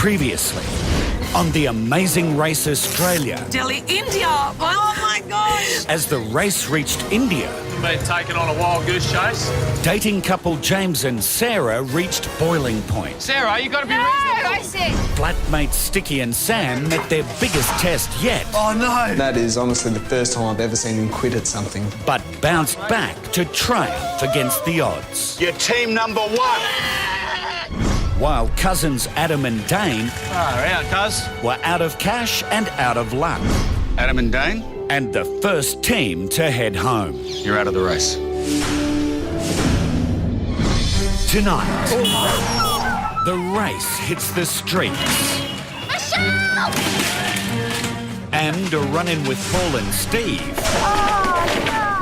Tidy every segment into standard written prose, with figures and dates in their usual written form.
Previously, on The Amazing Race Australia. Delhi, India! Oh my gosh! As the race reached India, been taken on a wild goose chase. dating couple James and Sarah reached boiling point. Sarah, you got to be reasonable. Flatmates Sticky and Sam met their biggest test yet, Oh no! That is honestly the first time I've ever seen him quit at something. but bounced back to triumph against the odds. You're team number one. While cousins Adam and Dane Far out, cuz. were out of cash and out of luck, Adam and Dane, and the first team to head home. you're out of the race. Tonight, the race hits the streets. And a run-in with Paul and Steve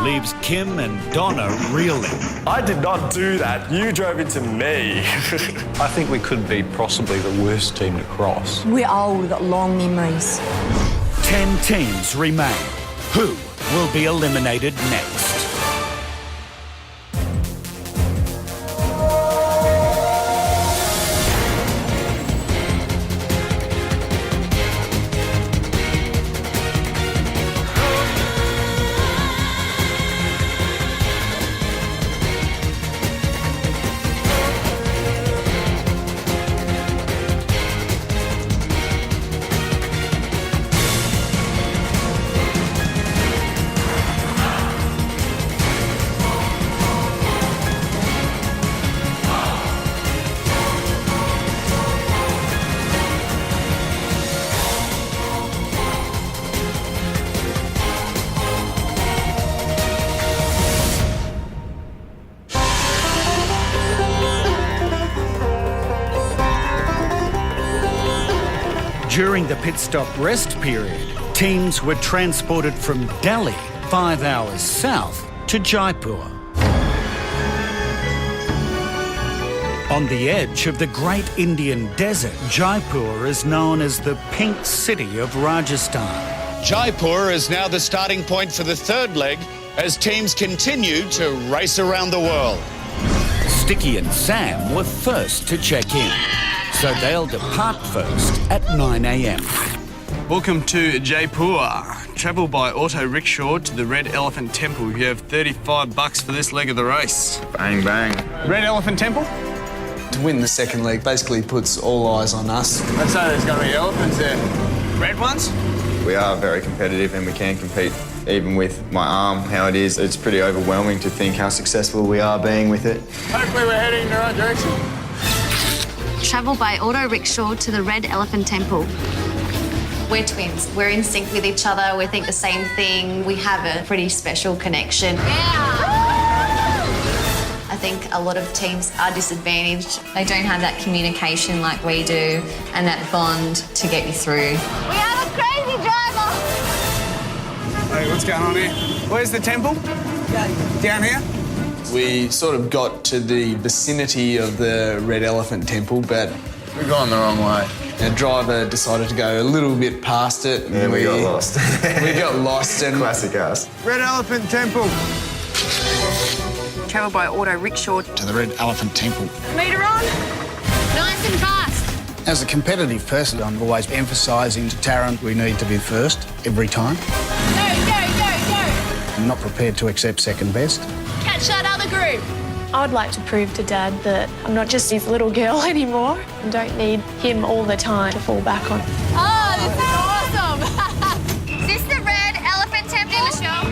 leaves Kim and Donna reeling. I did not do that. You drove into me. I think we could be possibly the worst team to cross. We're old, we've got long memories. 10 teams remain. Who will be eliminated next? During the pit stop rest period, teams were transported from Delhi, 5 hours south, to Jaipur. On the edge of the great Indian desert, Jaipur is known as the Pink City of Rajasthan. Jaipur is now the starting point for the third leg as teams continue to race around the world. Sticky and Sam were first to check in, so they'll depart first at 9 a.m. Welcome to Jaipur. Travel by auto rickshaw to the Red Elephant Temple. You have $35 for this leg of the race. Bang, bang. Red Elephant Temple? To win the second leg basically puts all eyes on us. Let's say there's going to be elephants there. Red ones? We are very competitive and we can compete even with my arm, how it is. It's pretty overwhelming to think how successful we are being with it. Hopefully we're heading in the right direction. Travel by auto rickshaw to the Red Elephant Temple. We're twins. We're in sync with each other. We think the same thing. We have a pretty special connection. I think a lot of teams are disadvantaged. They don't have that communication like we do and that bond to get you through. We have a crazy driver! Hey, what's going on here? Where's the temple? Down here? We sort of got to the vicinity of the Red Elephant Temple, but We've gone the wrong way. our driver decided to go a little bit past it. Yeah, we got lost. We got lost and... Classic us. Red Elephant Temple. Travel by auto rickshaw. To the Red Elephant Temple. Meter on. Nice and fast. As a competitive person, I'm always emphasising to Taryn we need to be first every time. Go, go, go, go. I'm not prepared to accept second best. Catch that other group. I would like to prove to Dad that I'm not just his little girl anymore and don't need him all the time to fall back on. Oh, this is awesome. Is this the Red Elephant Temple, Michelle?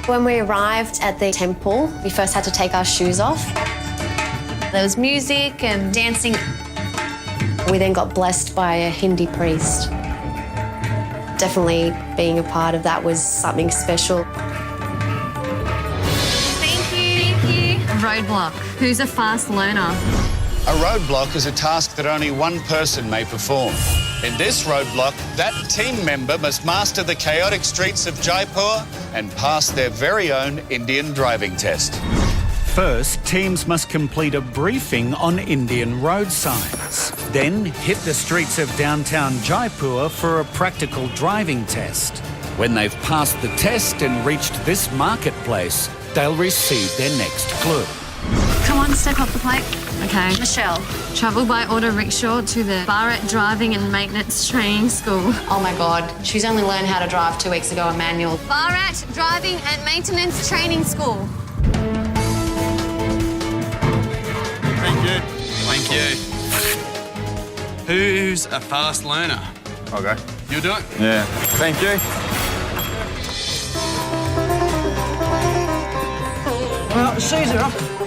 When we arrived at the temple, we first had to take our shoes off. There was music and dancing. We then got blessed by a Hindi priest. Definitely being a part of that was something special. Thank you. Thank you. Roadblock. Who's a fast learner? A roadblock is a task that only one person may perform. In this roadblock, that team member must master the chaotic streets of Jaipur and pass their very own Indian driving test. First, teams must complete a briefing on Indian road signs, then hit the streets of downtown Jaipur for a practical driving test. When they've passed the test and reached this marketplace, they'll receive their next clue. Come on. One step up the plate. Okay. Michelle. Travel by auto rickshaw to the Barrett Driving and Maintenance Training School. Oh my God. She's only learned how to drive 2 weeks ago, a manual. Barrett Driving and Maintenance Training School. Thank you. Thank you. Who's a fast learner? I'll go. You'll do it? Yeah. Thank you. Well, the shoes are off.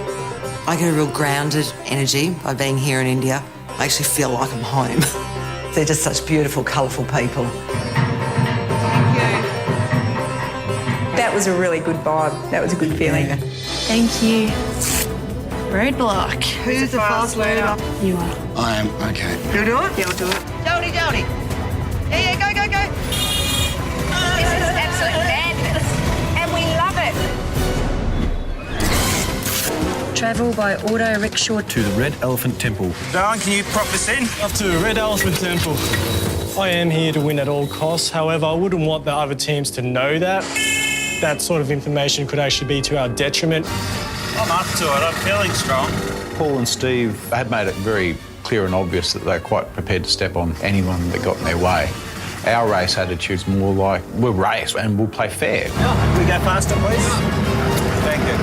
I get a real grounded energy by being here in India. I actually feel like I'm home. They're just such beautiful, colourful people. That was a really good vibe. That was a good feeling. Thank you. Roadblock. Who's the fast learner? You are. I am, okay. You'll do it? You'll do it. Jody, Jody. Yeah, go, go, go. This is absolutely fabulous. And we love it. Travel by auto rickshaw To the Red Elephant Temple. Darren, can you prop this in? Up to the Red Elephant Temple. I am here to win at all costs. However, I wouldn't want the other teams to know that. That sort of information could actually be to our detriment. I'm up to it. I'm feeling strong. Paul and Steve had made it very clear and obvious that they're quite prepared to step on anyone that got in their way. Our race attitude's more like, we'll race and we'll play fair. We go faster, please. Thank you.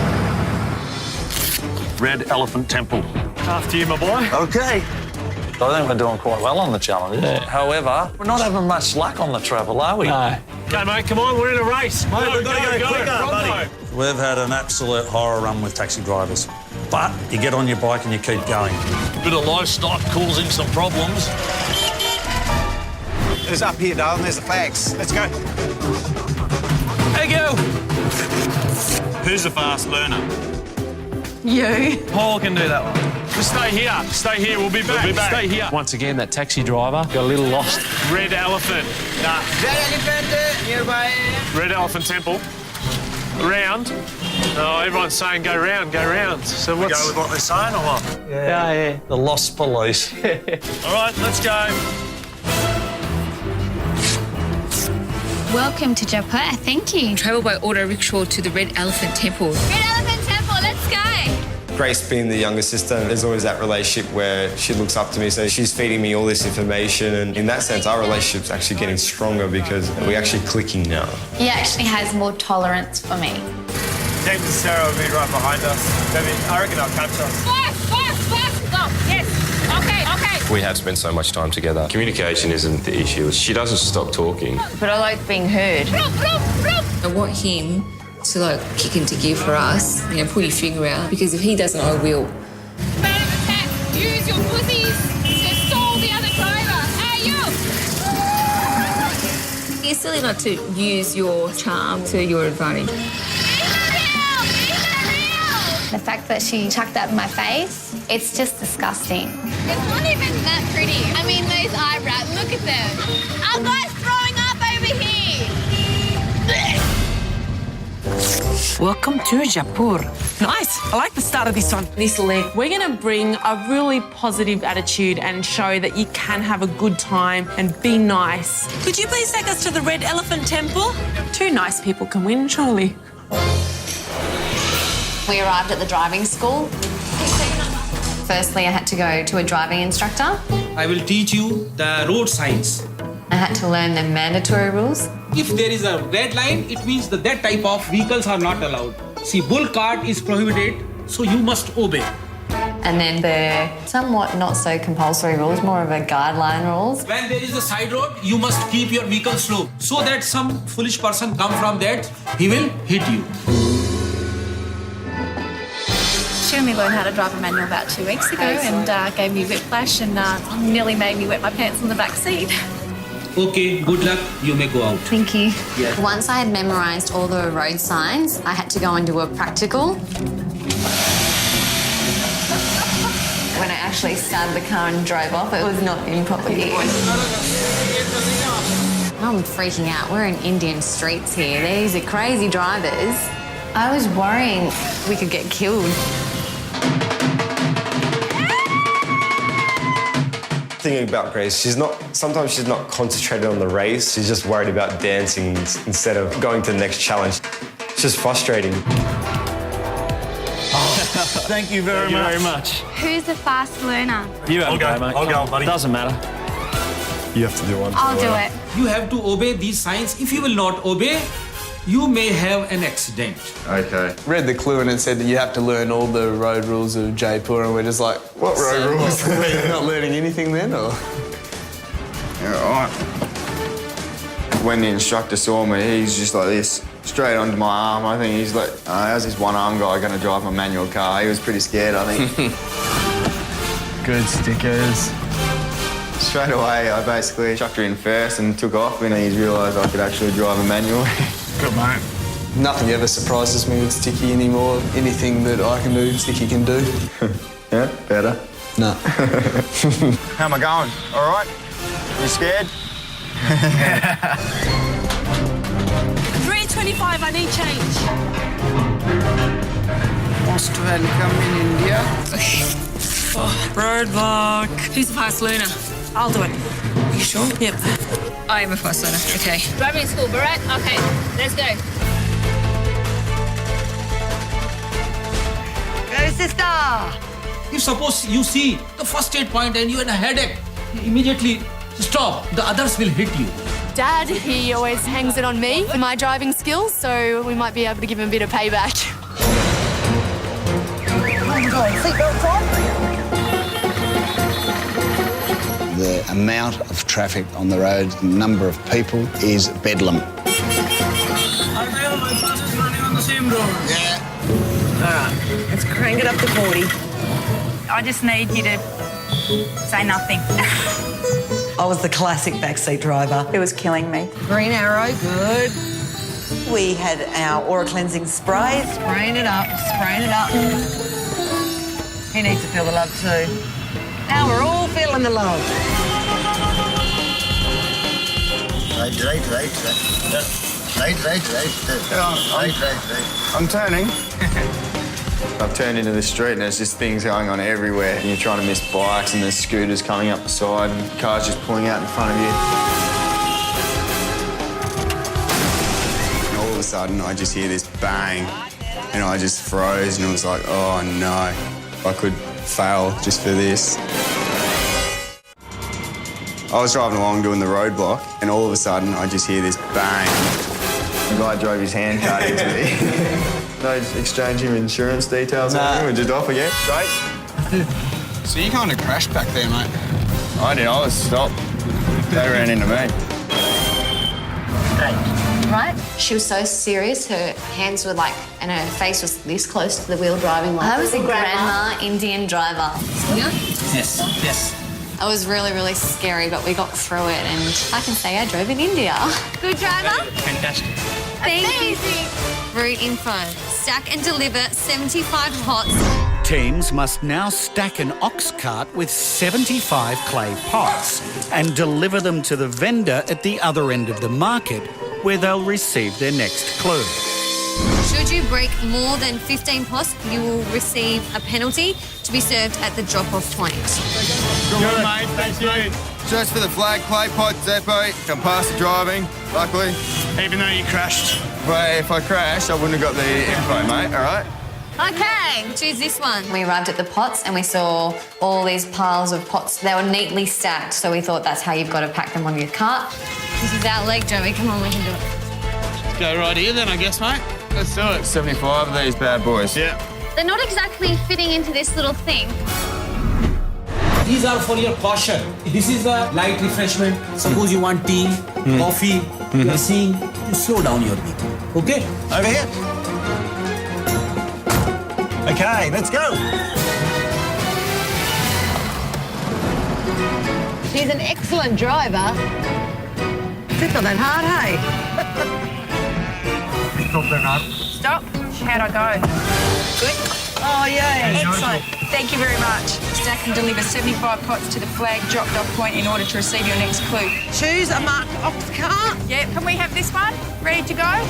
Red Elephant Temple. After you, my boy. Okay. I think we're doing quite well on the challenge. Yeah. However, we're not having much luck on the travel, are we? No. Go, mate, come on, we're in a race. Mate, Go, we've got to go quicker, buddy. Pronto. We've had an absolute horror run with taxi drivers. But you get on your bike and you keep going. A bit of livestock causing some problems. It's up here, darling. There's the flags. Let's go. Hey, go. Who's the fast learner? You. Paul can do that one. Just stay here. Stay here. We'll be back. Stay here. Once again, that taxi driver got a little lost. Red Elephant. Nah. Red Elephant Temple. Round. Oh, everyone's saying go round, go round. So what's... Go with what they're saying or what? Yeah. The lost police. All right, let's go. Welcome to Jaipur. Thank you. Travel by auto rickshaw to the Red Elephant Temple. Red Elephant Temple, let's go. Grace being the younger sister, there's always that relationship where she looks up to me, so she's feeding me all this information, and in that sense, our relationship's actually getting stronger because we're actually clicking now. He actually has more tolerance for me. James and Sarah will be right behind us. I reckon they'll catch us. Fast, go. Yes. Okay. We have spent so much time together. Communication isn't the issue. She doesn't stop talking. But I like being heard. I want him to kick into gear for us, pull your finger out, because if he doesn't, I will. Man of attack, use your pussies to stall the other driver. Hey, you! It's silly not to use your charm to your advantage. The fact that she chucked that in my face, it's just disgusting. It's not even that pretty. I mean, those eyebrows, look at them. Our guy's throwing up over here. Welcome to Jaipur. Nice. I like the start of this one. This leg. We're going to bring a really positive attitude and show that you can have a good time and be nice. Could you please take us to the Red Elephant Temple? 2 nice people can win, surely. We arrived at the driving school. Firstly, I had to go to a driving instructor. I will teach you the road signs. I had to learn the mandatory rules. If there is a red line, it means that type of vehicles are not allowed. See, bull cart is prohibited, so you must obey. And then the somewhat not so compulsory rules, more of a guideline rules. When there is a side road, you must keep your vehicle slow so that some foolish person come from that, he will hit you. She only learned how to drive a manual about 2 weeks ago and gave me whiplash and nearly made me wet my pants in the back seat. Okay, good luck. You may go out. Thank you. Yeah. Once I had memorised all the road signs, I had to go and do a practical. When I actually started the car and drove off, it was not in proper gear. I'm freaking out. We're in Indian streets here. These are crazy drivers. I was worrying we could get killed. Thinking about Grace, sometimes she's not concentrated on the race, she's just worried about dancing instead of going to the next challenge. It's just frustrating. Thank you very much. Who's the fast learner? You have to go, mate. I'll go, buddy. Doesn't matter. You have to do one. I'll do it. You have to obey these signs. If you will not obey, you may have an accident. Okay. Read the clue and it said that you have to learn all the road rules of Jaipur, and we're just like, What road rules? We're not learning anything then, or? Yeah, all right. When the instructor saw me, he's just like this, straight onto my arm. I think he's like, how's this one-arm guy going to drive my manual car? He was pretty scared, I think. Good stickers. Straight away, I basically chucked her in first and took off when he realised I could actually drive a manual. Good, mate. Nothing ever surprises me with Sticky anymore. Anything that I can do, Sticky can do. Yeah, better. No. How am I going? All right? You scared? 3:25, I need change. Most welcome in India. Roadblock. Who's the fast learner? I'll do it. You sure? Yep. I am a fast learner. Okay. Driving school, Barat? Okay, let's go. Go, sister. If suppose you see the first aid point and you had a headache, you immediately stop. The others will hit you. Dad, he always hangs it on me for my driving skills, so we might be able to give him a bit of payback. The amount of traffic on the road, the number of people is bedlam. My bus is running on the same road. Yeah. All right, let's crank it up to 40. I just need you to say nothing. I was the classic backseat driver. It was killing me. Green arrow, good. We had our aura cleansing spray. Spraying it up, spraying it up. He needs to feel the love too. Now we're all feeling the love. Right. I'm turning. I've turned into the street and there's just things going on everywhere. And you're trying to miss bikes and there's scooters coming up the side and cars just pulling out in front of you. And all of a sudden, I just hear this bang and I just froze and it was like, oh no, I could fail just for this. I was driving along doing the roadblock and all of a sudden, I just hear this bang. The guy drove his handcart into me. No exchanging insurance details or anything, we're just off again, straight. So you kind of crashed back there, mate? I did, I was stopped. They ran into me. Right? She was so serious, her hands were like, and her face was this close to the wheel driving. Like, I was a grandma Indian driver. Yeah? Yes, yes. It was really, really scary, but we got through it, and I can say I drove in India. Good driver? Fantastic. Thank you. Route info. Stack and deliver 75 pots. Teams must now stack an ox cart with 75 clay pots and deliver them to the vendor at the other end of the market, where they'll receive their next clue. Should you break more than 15 pots, you will receive a penalty to be served at the drop-off point. Good, mate, thank you. Search for the flag clay pot depot. Come past the driving, luckily. Even though you crashed. But if I crashed, I wouldn't have got the info, mate, all right? Okay, choose this one. We arrived at the pots and we saw all these piles of pots. They were neatly stacked, so we thought that's how you've got to pack them on your cart. This is our leg, Joey. Come on, we can do it. Let's go right here then, I guess, mate. Let's do it. 75 of these bad boys. Yeah. They're not exactly fitting into this little thing. These are for your caution. This is a light refreshment. Suppose you want tea, coffee, you are seeing, you slow down your vehicle. Okay? Over here. Okay, let's go. She's an excellent driver. It's not that hard, hey? Stop. How'd I go? Good? Oh, yeah. Excellent. Thank you very much. Stack and deliver 75 pots to the flag dropped off point in order to receive your next clue. Choose a marked ox cart. Yeah, can we have this one? Ready to go?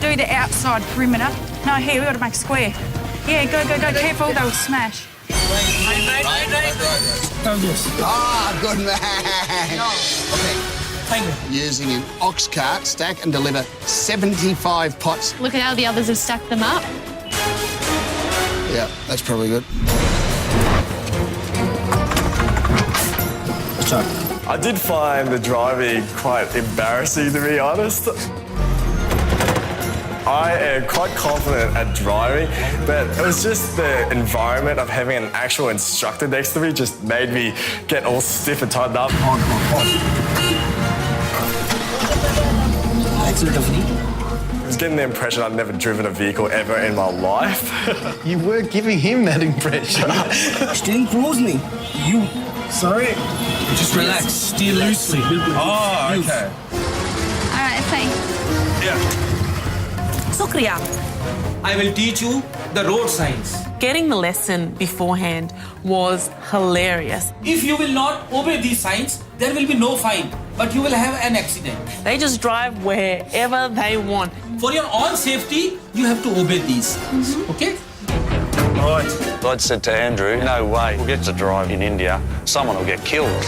Do the outside perimeter. No, here, we've got to make a square. Yeah, go. Careful, they'll smash. Ah, good man. Okay. Thank you. Using an ox cart, stack and deliver 75 pots. Look at how the others have stacked them up. Yeah, that's probably good. So, I did find the driving quite embarrassing, to be honest. I am quite confident at driving, but it was just the environment of having an actual instructor next to me just made me get all stiff and tightened up. I was getting the impression I'd never driven a vehicle ever in my life. You were giving him that impression. Steering closely. You. Sorry. Just relax. Steer loosely. Oh, okay. All right, say. Yeah. Sukriya. I will teach you the road signs. Getting the lesson beforehand was hilarious. If you will not obey these signs, there will be no fine, but you will have an accident. They just drive wherever they want. For your own safety, you have to obey these. Okay? Right. I said to Andrew, no way we'll get to drive in India. Someone will get killed.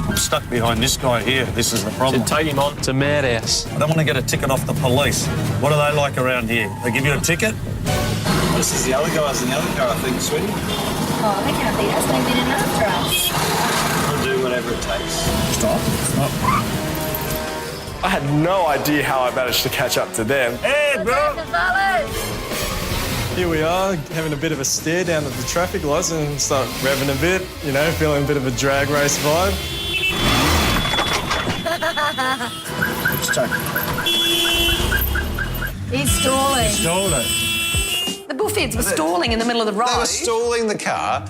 I'm stuck behind this guy here. This is the problem. So take him on to Madhouse. I don't want to get a ticket off the police. What are they like around here? They give you a ticket? This is the other guys in the other car, I think, sweetie. Oh, they can't beat us. They've been in after us. We'll do whatever it takes. Stop. I had no idea how I managed to catch up to them. Hey, bro! Here we are, having a bit of a stare down at the traffic lights and start revving a bit, you know, feeling a bit of a drag race vibe. He's stalling. Stalling. The bullfeds were stalling in the middle of the road. They were stalling the car.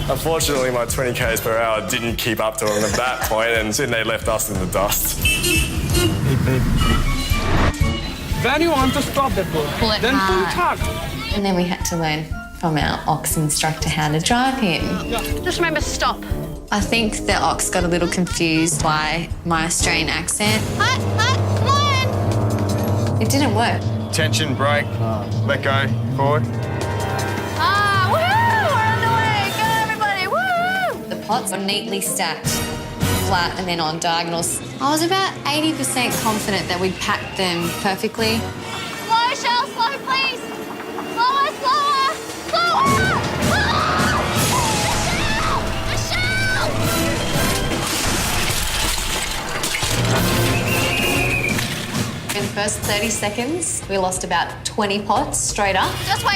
Unfortunately, my 20 k's per hour didn't keep up to them at that point, and soon they left us in the dust. Where you want to stop that boat? Pull it Then pull it hard. hard. And then we had to learn from our ox instructor how to drive him. Just remember, stop. I think the ox got a little confused by my Australian accent. Come on. It didn't work. Tension, brake, let go, forward. Ah, woohoo! We're on the way. Go, everybody. Woo! The pots are neatly stacked, flat and then on diagonals. I was about 80% confident that we'd packed them perfectly. Slow, Shell, slow, please. Slower, slower, slower! In the first 30 seconds, we lost about 20 pots straight up. Just wait.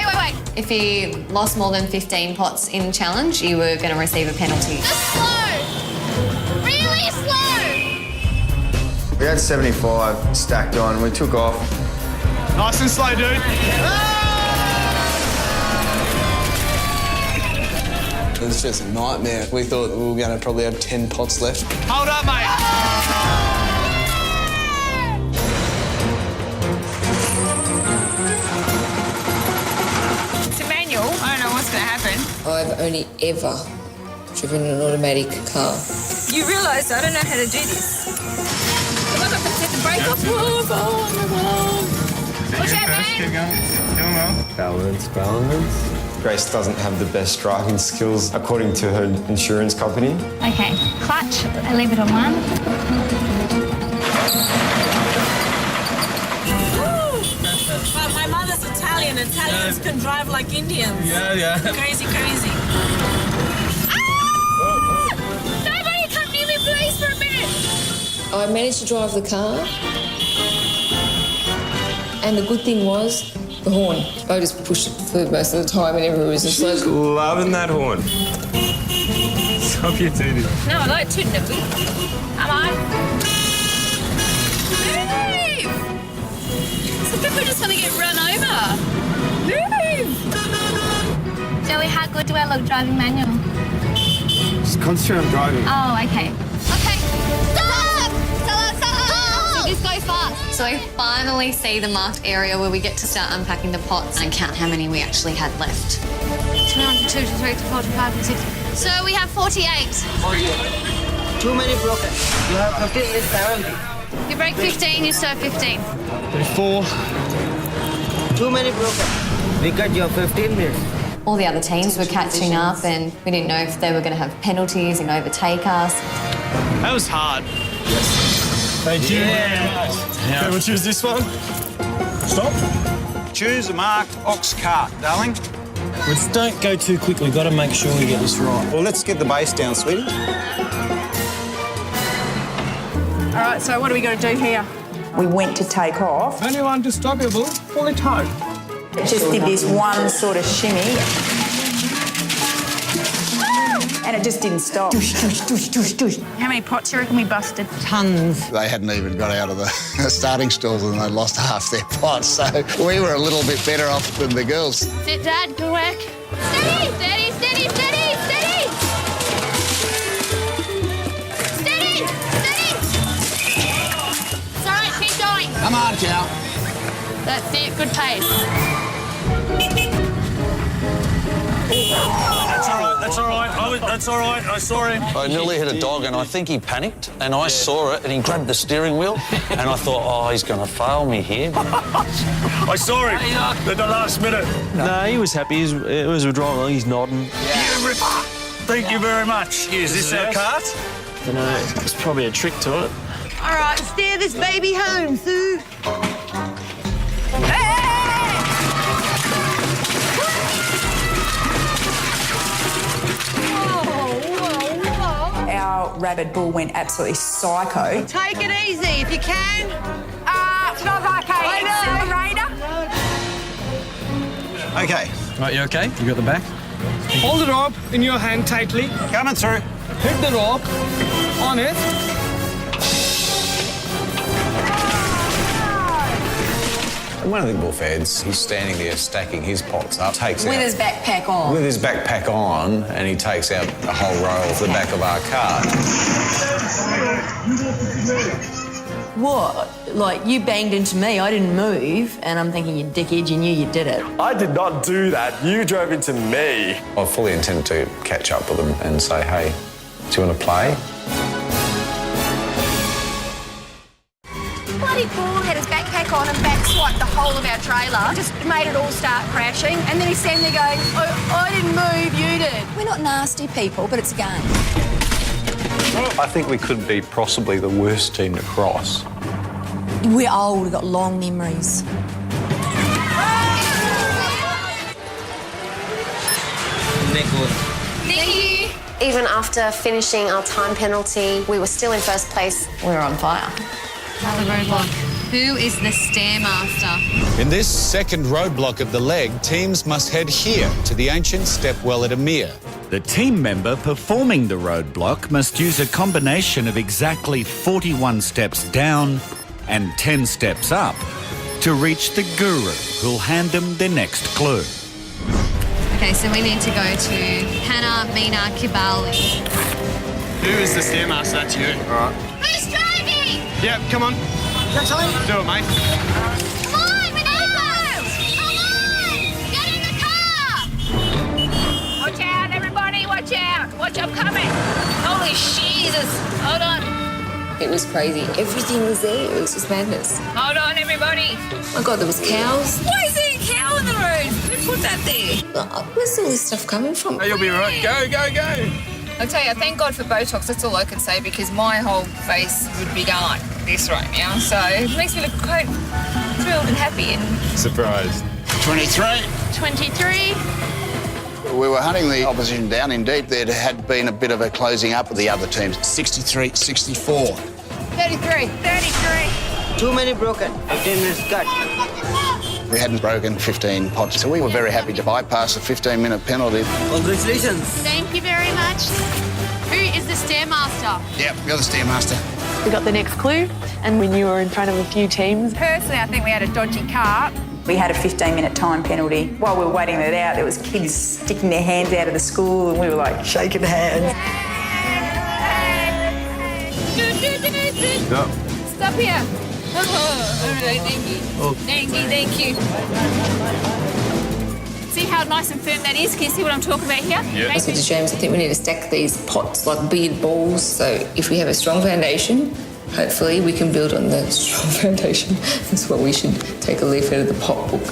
If you lost more than 15 pots in challenge, you were going to receive a penalty. Just slow. Really slow. We had 75 stacked on. We took off. Nice and slow, dude. It was just a nightmare. We thought we were going to probably have 10 pots left. Hold up, mate. I don't know what's going to happen. I've only ever driven an automatic car. You realise I don't know how to do this. Am I going to take the brake off? Watch out, man. Keep going. Doing well. Balance. Grace doesn't have the best driving skills according to her insurance company. Okay, clutch, I leave it on one. Well, my mother's Italian. Italians can drive like Indians. Yeah. Crazy. Nobody come near me, please, for a minute. I managed to drive the car, and the good thing was the horn. I just pushed it for most of the time, and everyone was just like, Loving that horn. Stop your tooting. No, I like tooting it. Come on. Move! Some people just want to get run over. Move! Joey, how good do I look driving manual? Just concentrate on driving. Oh, okay. Okay. Stop! Stop! Just go fast. So we finally see the marked area where we get to start unpacking the pots and count how many we actually had left. 2, 2, 3, 4, 5, 6. So we have 48. Too many broken. You have 15 is 70. You break 15, you serve 15. 34. Too many broken. We got your 15 minutes. All the other teams were catching up and we didn't know if they were going to have penalties and overtake us. That was hard. Yes. Thank you. Yeah. Okay, we'll choose this one. Stop. Choose a marked ox cart, darling. Let's don't go too quickly. Got to make sure we get this right. Well, let's get the base down, sweetie. All right, so what do we got to do here? We went to take off. When you want to stop your boo, pull it hard. Just did this one sort of shimmy. And it just didn't stop. How many pots you reckon we busted? Tons. They hadn't even got out of the starting stalls and they lost half their pots, so we were a little bit better off than the girls. Sit, Dad. Good work. Steady, steady, steady, steady, steady. Steady, steady. It's all right. Keep going. Come on, Chow. That's it. Good pace. That's all right. That's all right. That's all right. I saw him. I nearly hit a dog, and I think he panicked, and I saw it, and he grabbed the steering wheel, and I thought, oh, he's going to fail me here. I saw him at the last minute. No, he was happy. It was a drive along. He's nodding. You ripper! Thank you very much. Is this our cart? I don't know. There's probably a trick to it. All right, steer this baby home, Sue. Our rabid bull went absolutely psycho. Take it easy if you can. It's not okay. Accelerator. Okay. Right, you okay? You got the back? Hold the rope in your hand tightly. Coming through. Hit the rope on it. One of the bullfeds, he's standing there stacking his pots up, takes With out... his backpack on. With his backpack on, and he takes out a whole row of the back of our cart. What? Like, you banged into me, I didn't move, and I'm thinking, you dickhead, you knew you did it. I did not do that. You drove into me. I fully intend to catch up with them and say, hey, do you want to play? Bloody bull had his backpack on and back-swiped the whole of our trailer. Just made it all start crashing. And then he's standing there going, I didn't move, you did. We're not nasty people, but it's a game. I think we could be possibly the worst team to cross. We're old, we've got long memories. Thank you. Even after finishing our time penalty, we were still in first place. We were on fire. Another roadblock. Who is the stairmaster? In this second roadblock of the leg, teams must head here to the ancient stepwell at Amir. The team member performing the roadblock must use a combination of exactly 41 steps down and 10 steps up to reach the guru who'll hand them their next clue. Okay, so we need to go to Hannah Mina Kibali. Who is the stairmaster? That's you. All right. Who's driving? Yeah, come on. That's all. Do it, mate. Come on, we need to go! Come on! Get in the car! Watch out, everybody, watch out. Watch, I'm coming. Holy Jesus. Hold on. It was crazy. Everything was there. It was just madness. Hold on, everybody. Oh my God, there was cows. Why is there a cow in the road? Who put that there? Where's all this stuff coming from? You'll be right. Go, go, go. I'll tell you, thank God for Botox, that's all I can say, because my whole face would be gone this right now. So it makes me look quite thrilled and happy and... Surprised. 23. 23. We were hunting the opposition down. Indeed, there had been a bit of a closing up of the other teams. 63, 64. 33. 33. Too many broken. 15 minutes cut. We hadn't broken 15 pots, so we were very happy to bypass a 15-minute penalty. Congratulations. Thank you very much. Who is the stairmaster? Yep, you're the stairmaster. We got the next clue, and when you were in front of a few teams. Personally, I think we had a dodgy cart. We had a 15-minute time penalty. While we were waiting it out, there was kids sticking their hands out of the school and we were like... Shaking hands. No. Stop here. Oh, all right, thank you. Oh. Thank you. See how nice and firm that is? Can you see what I'm talking about here? I said to James, I think we need to stack these pots like beard balls, so if we have a strong foundation, hopefully we can build on the strong foundation. That's what we should take a leaf out of the pot book.